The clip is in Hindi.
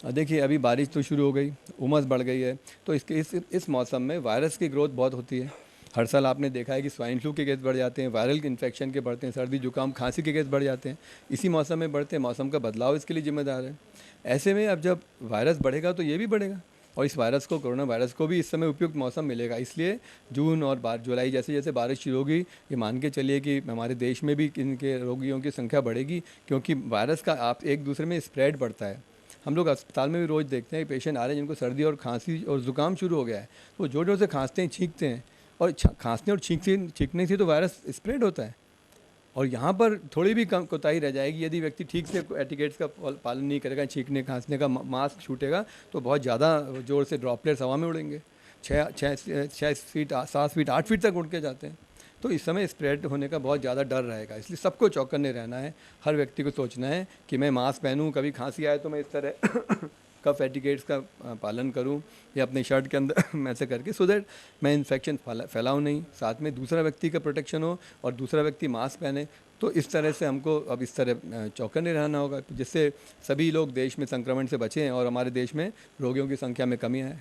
देखिए अभी बारिश तो शुरू हो गई, उमस बढ़ गई है, तो इसके इस मौसम में वायरस की ग्रोथ बहुत होती है। हर साल आपने देखा है कि स्वाइन फ्लू के केस बढ़ जाते हैं, वायरल इन्फेक्शन के बढ़ते हैं, सर्दी जुकाम खांसी के केस बढ़ जाते हैं। इसी मौसम में बढ़ते हैं, मौसम का बदलाव इसके लिए जिम्मेदार है। ऐसे में अब जब वायरस बढ़ेगा तो ये भी बढ़ेगा, और इस वायरस को, कोरोना वायरस को भी इस समय उपयुक्त मौसम मिलेगा। इसलिए जून और जुलाई जैसे जैसे बारिश शुरू होगी, ये मान के चलिए कि हमारे देश में भी इनके रोगियों की संख्या बढ़ेगी, क्योंकि वायरस का आप एक दूसरे में स्प्रेड बढ़ता है। हम लोग अस्पताल में भी रोज़ देखते हैं कि पेशेंट आ रहे हैं जिनको सर्दी और खांसी और ज़ुकाम शुरू हो गया है, वो जोर जोर से खांसते हैं, छींकते हैं, और खांसने और छींकने से तो वायरस स्प्रेड होता है। और यहाँ पर थोड़ी भी कम कोताही रह जाएगी, यदि व्यक्ति ठीक से एटिकेट्स का पालन नहीं करेगा, छींकने खांसने का मास्क छूटेगा, तो बहुत ज़्यादा जोर से ड्रॉपलेट्स हवा में उड़ेंगे। 6 फीट 7 फीट 8 फीट तक उड़ के जाते हैं। तो इस समय स्प्रेड होने का बहुत ज़्यादा डर रहेगा, इसलिए सबको चौकन्ने रहना है। हर व्यक्ति को सोचना है कि मैं मास्क पहनूं, कभी खांसी आए तो मैं इस तरह कफ एटिकेट्स का पालन करूं, या अपने शर्ट के अंदर में ऐसे करके, सो दैट मैं इन्फेक्शन फैलाऊं नहीं, साथ में दूसरा व्यक्ति का प्रोटेक्शन हो और दूसरा व्यक्ति मास्क पहने। तो इस तरह से हमको अब इस तरह चौकन्ने रहना होगा, जिससे सभी लोग देश में संक्रमण से बचें और हमारे देश में रोगियों की संख्या में कमी आए।